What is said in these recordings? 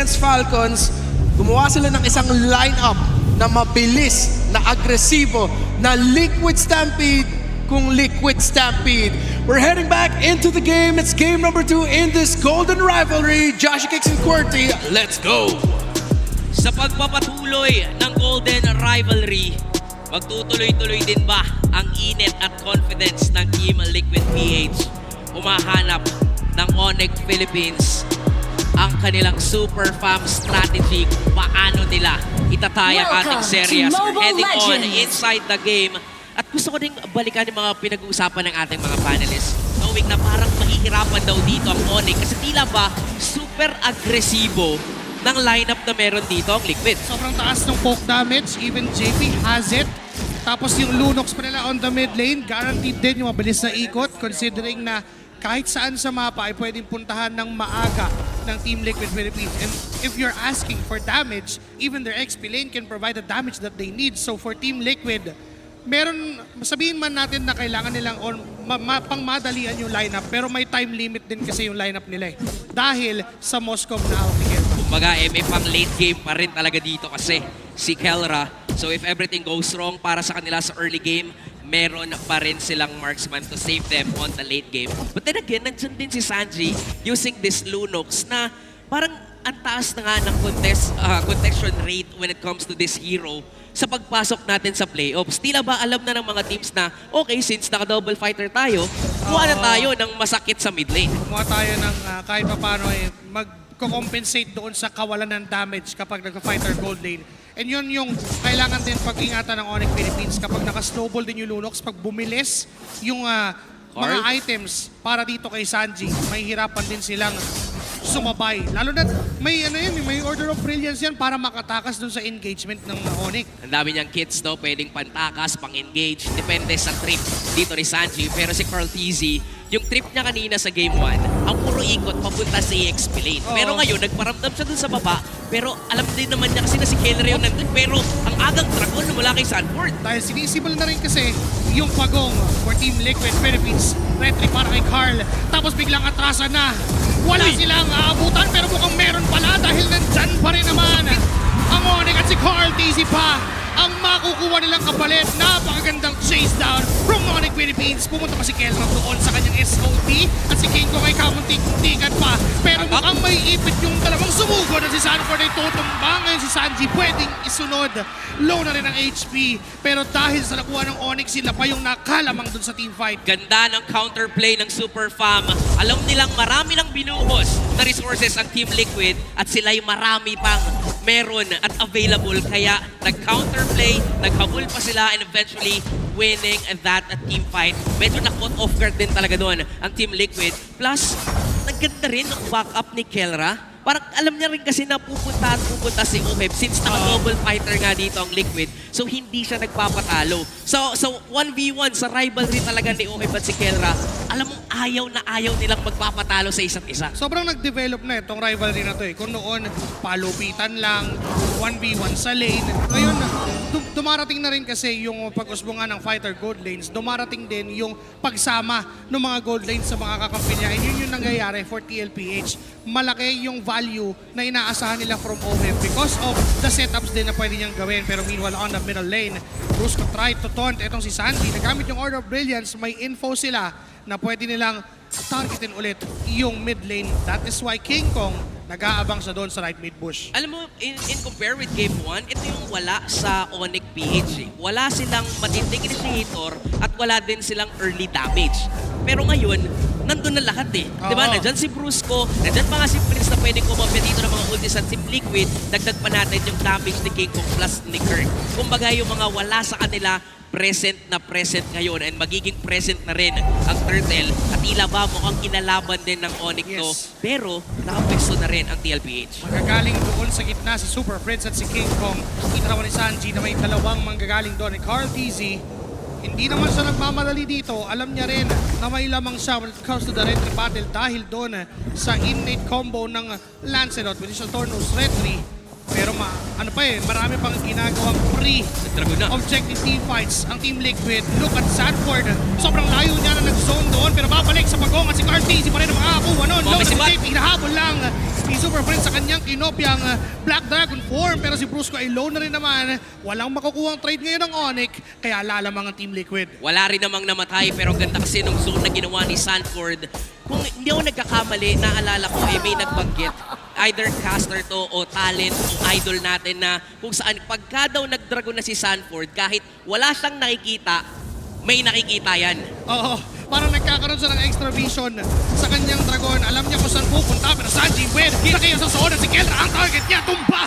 against Falcons, gumawa sila ng isang lineup na mabilis, na agresibo, na Liquid Stampede kung Liquid Stampede. We're heading back into the game. It's game number 2 in this golden rivalry. Josh Kicks and QWERTY, let's go! Sa pagpapatuloy ng golden rivalry, magtutuloy-tuloy din ba ang init at confidence ng Team Liquid PH? Umahanap ng Onyx Philippines ang kanilang super fam strategy kung paano nila itataya ang ating series. We're heading on inside the game. At gusto ko ding balikan yung mga pinag-uusapan ng ating mga panelists. Knowing na parang mahihirapan daw dito ang Onyx kasi tila ba super agresibo ng lineup na meron dito ang Liquid. Sobrang taas ng poke damage, even JP has it. Tapos yung Lunox pa nila on the mid lane, guaranteed din yung mabilis na ikot considering na kahit saan sa mapa ay pwedeng puntahan ng maaga ng Team Liquid Philippines. And if you're asking for damage, even their XP lane can provide the damage that they need. So for Team Liquid, meron, sabihin man natin na kailangan nilang pangmadalian yung lineup, pero may time limit din kasi yung lineup nila eh. Dahil sa Moscow na hawak ni Kelra. Kumbaga, may pang late game pa rin talaga dito kasi si Kelra. So if everything goes wrong para sa kanila sa early game, meron pa rin silang marksman to save them on the late game. But then again, nandiyan din si Sanji using this Lunox na parang ang taas na nga ng contection rate when it comes to this hero sa pagpasok natin sa playoffs. Tila ba alam na ng mga teams na, okay, since naka-double fighter tayo, kuha na tayo ng masakit sa mid lane. Kumuha tayo ng kahit pa paano mag-compensate doon sa kawalan ng damage kapag nagka-fighter gold lane. And yun yung kailangan din pag-ingatan ng Onyx Philippines kapag naka-snowball din yung Lunox, pag bumilis yung mga items para dito kay Sanji, may hirapan din silang sumabay. Lalo na may may order of brilliance yan para makatakas dun sa engagement ng Onyx. Ang dami niyang kits daw, pwedeng pantakas, pang-engage, depende sa trip dito ni Sanji. Pero si Carl TZ, yung trip niya kanina sa Game 1, ang puro ikot papunta sa EXP lane. Pero ngayon, nagparamdam siya dun sa baba, pero alam din naman niya kasi na si Keller yung nandun. Pero ang agang dragon na mula kay Sanford. Dahil sinisibol na rin kasi yung pagong for Team Liquid Philippines. Retry para kay Carl. Tapos biglang atrasan na. Wala silang aabutan pero mukhang meron pala dahil nandyan pa rin naman ang Onyx at si Carl TZ pa ang makukuha nilang kapalit. Napakagandang chase down from Onyx Philippines. Pumunta pa si Kelra doon sa kanyang SOT at si King Kong ay kamuntik-muntikan pa. Pero mukhang may ipit yung dalawang sumugod at si Sanford ay tutumba. Ngayon si Sanji pwedeng isunod. Low na rin ang HP. Pero dahil sa nakuha ng Onyx, sila pa yung nakalamang dun sa teamfight. Ganda ng counterplay ng Super Fam. Alam nilang marami lang binuhos na resources ang Team Liquid at sila'y marami pang meron at available. Kaya nag-counterplay, naghabol pa sila and eventually winning that team fight. Medyo na-caught off guard din talaga doon ang Team Liquid. Plus, nagganda rin ang backup ni Kelra. Parang alam niya rin kasi na pupunta si Oheb since naka-double fighter nga dito ang Liquid. So hindi siya nagpapatalo. So 1v1 sa rivalry talaga ni Oheb at si Kelra. Alam mo, ayaw nilang magpapatalo sa isa't isa. Sobrang nag-develop na itong rivalry na to eh. Kung noon, palupitan lang, 1v1 sa lane. Ngayon, dumarating na rin kasi yung pag-usbungan ng fighter gold lanes. Dumarating din yung pagsama ng mga gold lanes sa mga kakampi niya. And yun yung nangyayari for TLPH. Malaki yung value na inaasahan nila from OHEB because of the setups din na pwede niyang gawin. Pero meanwhile, on the middle lane, Brusco tried to taunt itong si Sanji. Nagamit yung Order of Brilliance, may info sila na pwede nilang targetin ulit yung mid lane. That is why King Kong nag-aabang sa doon sa right mid bush. Alam mo, in compare with Game 1, ito yung wala sa Onyx PH. Wala silang matinding initiator at wala din silang early damage. Pero ngayon, nandun na lahat eh. Diba? Nandyan si Brusco, nandyan pa nga si Prince na pwedeng kumapya dito ng mga ultis at Team Liquid. Dagdag pa natin yung damage ni King Kong plus ni Kirk. Kumbaga yung mga wala sa kanila, present na present ngayon and magiging present na rin ang Turtle at tila ba mukhang kinalaban din ng Onyx to. Pero nakapwesto na rin ang TLPH. Magagaling doon sa gitna si Super Prince at si King Kong. Kita naman ni Sanji na may dalawang manggagaling doon ni Carl TZ. Hindi naman siya nagmamadali dito. Alam niya rin na may lamang siya when it comes to the retry battle dahil doon sa innate combo ng Lancelot, which is a Tornos retry. Pero marami pang ginagawang Dragon na. objective team fights ang Team Liquid. Look at Sanford. Sobrang layo niya na nag-zone doon pero babalik sa pagong at si Carty. Si pa rin ang makakakuha nun. Oh, Low may na si sibat. JP. Hinahabol lang si Super Friends sa kanyang kinopyang Black Dragon form. Pero si Brusco ay low na rin naman. Walang makukuha ang trade ngayon ng Onyx. Kaya lalamang ang Team Liquid. Wala rin namang namatay pero ganda kasi nung zone na ginawa ni Sanford. Kung hindi ako nagkakamali, naalala ko may nagbanggit. Either caster to o talent o idol natin na kung saan pagka daw nag-dragon na si Sanford, kahit wala siyang nakikita, may nakikita yan. Oo, parang nagkakaroon siya ng extra vision sa kanyang dragon. Alam niya kung saan pupunta pero Sanji Wed, kaya sa zone si Kelra ang target niya, tumba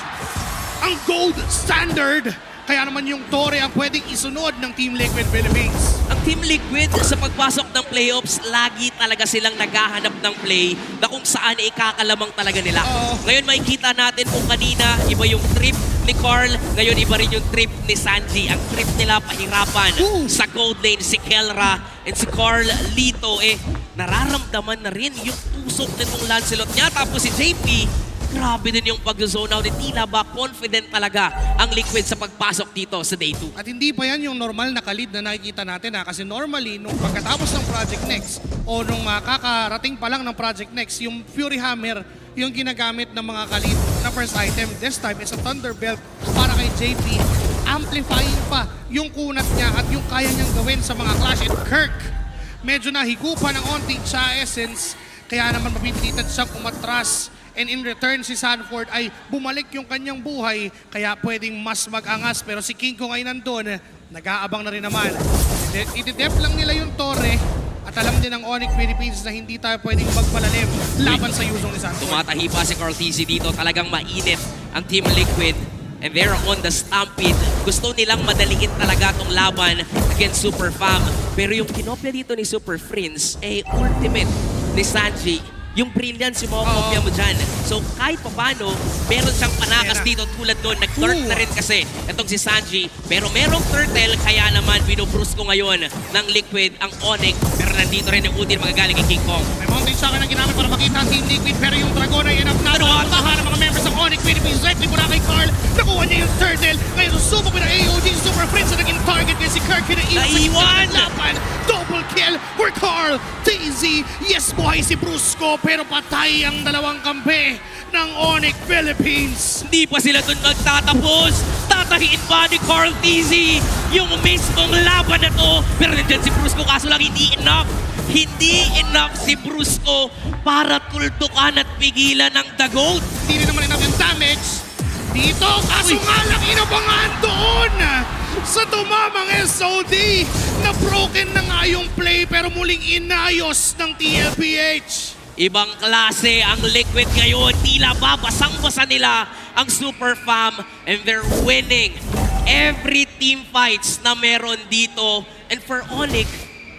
ang gold standard. Kaya naman yung Torre ang pwedeng isunod ng Team Liquid Philippines. Ang Team Liquid sa pagpasok ng playoffs, lagi talaga silang naghahanap ng play na kung saan ikakalamang talaga nila. Oo. Ngayon makikita natin kung kanina iba yung trip ni Carl, ngayon iba rin yung trip ni Sanji. Ang trip nila pahirapan sa gold lane si Kelra and si Carl Lito nararamdaman na rin yung usok nitong Lancelot niya. Tapos si JP, grabe din yung pag-zone out. Tila ba confident talaga ang Liquid sa pagpasok dito sa Day 2. At hindi pa yan yung normal na kalid na nakikita natin kasi normally nung pagkatapos ng Project Next o nung kakarating pa lang ng Project Next, yung Fury Hammer yung ginagamit ng mga kalid na first item. This time, it's a Thunderbelt para kay JP. Amplifying pa yung kunat niya at yung kaya niyang gawin sa mga clash. At Kirk, medyo nahigupan ng onting sa essence, kaya naman mapipilitan siyang umatras. And in return, si Sanford ay bumalik yung kanyang buhay, kaya pwedeng mas mag-angas. Pero si King Kong ay nandun, nag-aabang na rin naman. Itidep lang nila yung Torre, at alam din ng Onyx Philippines na hindi tayo pwedeng magpalalim laban sa Yuzong ni Sanford. Tumatahi pa si Carl TZ dito. Talagang mainit ang Team Liquid. And they're on the stampede. Gusto nilang madaliin talaga tong laban against Super Fam. Pero yung kinopya dito ni Super Friends, ultimate ni Sanji. Yung brilliance yung mga kopya mo dyan. So kahit paano, meron siyang panakas dito tulad doon. Nag-turn na rin kasi itong si Sanji. Pero merong turtle, kaya naman binubrus ko ngayon ng Liquid ang Onyx. Pero nandito rin yung Udin magagaling kay King Kong. May mountain shock na ginamit para makita ang Team Liquid, pero yung Dragon ay enough na tahan ng mga members ng Onyx Philippines. Directly mula kay Carl, nakuha niya yung turtle. Ngayon susubok ng AOG Super Friends na naging target kaya si Kirk Naiwan! laban. Double kill for Carl TZ. Yes, buhay si Brusco, pero patay ang dalawang kampe ng Onyx Philippines. Hindi pa sila doon magtatapos. Tatahiin pa ni Carl TZ yung mismong laban na to. Pero nandiyan si Brusco, kaso lang hindi enough. Hindi enough si Brusco para tultukan at pigilan ng The Goat. Hindi rin naman enough yung damage dito, kaso nga lang inabangan doon sa tumamang SOD na broken na nga yung play pero muling inayos ng TLPH. Ibang klase ang Liquid ngayon. Tila ba basang-basa nila ang Super Fam and they're winning every team fights na meron dito. And for Onyx,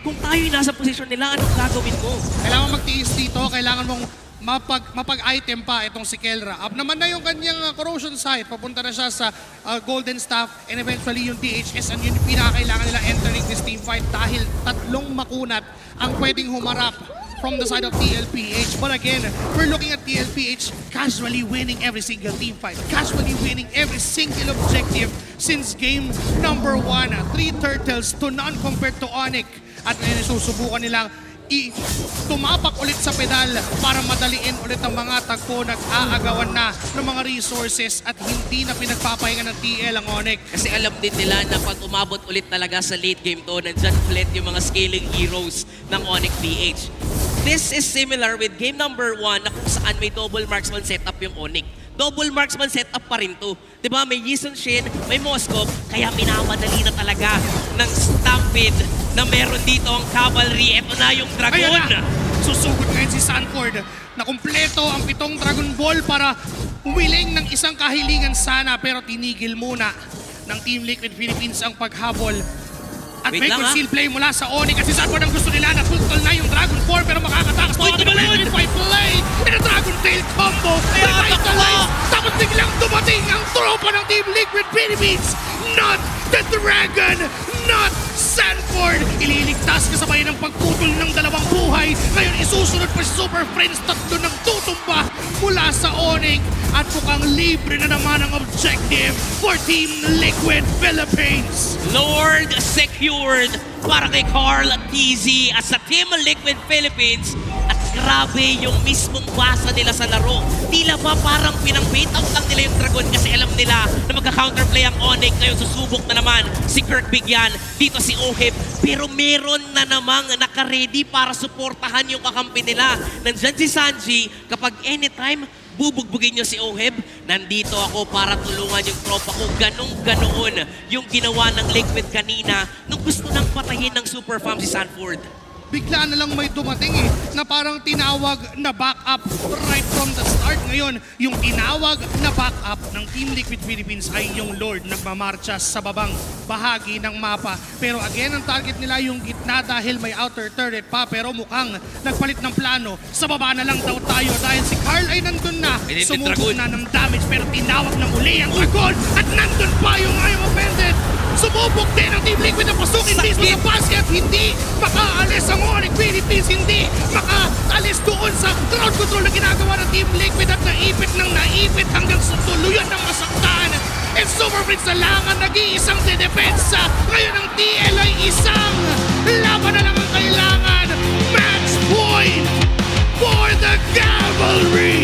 kung tayo nasa posisyon nila, anong gagawin mo? Kailangan magtiis dito, kailangan mong mapag-item pa itong si Kelra. Up naman na yung kanyang corrosion site, papunta na siya sa Golden Staff and eventually yung DHS and yun yung pinakailangan nila entering this team fight dahil tatlong makunat ang pwedeng humarap from the side of TLPH. But again, we're looking at TLPH casually winning every single team fight, casually winning every single objective since game number 1. 3 turtles to none compared to Onyx. At ngayon susubukan nilang tumapak ulit sa pedal para madaliin ulit ang mga tagpo. Nag-aagawan na ng mga resources at hindi na pinagpapahinga ng TL ang Onyx. Kasi alam din nila na pag umabot ulit talaga sa late game to, nandyan ulit yung mga scaling heroes ng Onyx PH. This is similar with game number 1 na kung saan may double marksman setup yung Onyx. Double marksman setup pa rin to. Diba? May Yison Shin, may Moskov, kaya minamadali na talaga ng Stampede na meron dito ang Cavalry. Ito na yung Dragon. Ayun na! Susugod ngayon si Sanford na kumpleto ang 7 Dragon Ball para umiling ng isang kahilingan sana pero tinigil muna ng Team Liquid Philippines ang paghabol. At Wait may lang, conceal play mula sa Onyx kasi Sanford ang gusto nila na pultol na yung Dragon 4 pero makakatakas pa Uy, tumalon! Fight play and a Dragon Tail combo revitalize tapos biglang dumating ang tropa ng Team Liquid Philippines. Not the Dragon, not Sanford, ililigtas kasabay ng pagputol ng dalawang buhay. Ngayon isusunod pa si Super Friends, tatlo ng tutumba mula sa Onyx. At mukhang libre na naman ang objective for Team Liquid Philippines. Lord secured para kay Carl TZ at sa Team Liquid Philippines. At grabe yung mismong basa nila sa laro. Tila ba parang pinang-bait out lang nila yung Dragon kasi alam nila na magka-counterplay ang Onyx. Ngayon susubok na naman si Kirk Bigyan. Dito si Oheb. Pero meron na namang naka-ready para suportahan yung kakampi nila. Nandyan si Sanji. Kapag anytime bubugbugin nyo si Oheb, nandito ako para tulungan yung tropa ko. Ganong-ganoon yung ginawa ng Liquid kanina nung gusto nang patayin ng Super Fam si Sanford. Bigla na lang may dumating na parang tinawag na backup right from the start. Ngayon, yung tinawag na backup ng Team Liquid Philippines ay yung Lord nagmamarcha sa babang bahagi ng mapa. Pero again, ang target nila yung gitna dahil may outer turret pa. Pero mukhang nagpalit ng plano. Sa baba na lang daw tayo dahil si Carl ay nandun na. Pinindit Sumubok Dragon. na ng damage pero tinawag na muli ang Dragon. At nandun pa yung I'm offended. Sumubok din ang Team Liquid na pasukin mismo sa basket. Hindi makaalis ang Onyx Philippines. Hindi makaalis doon sa ground control na ginagawa ng Team Liquid at naipit ng naipit hanggang sa tuluyan ng masaktan. And Super Prince na lang ang nag-iisang dedepensa. Ngayon ang TL ay isang laban na lang ang kailangan. Match point for the Cavalry!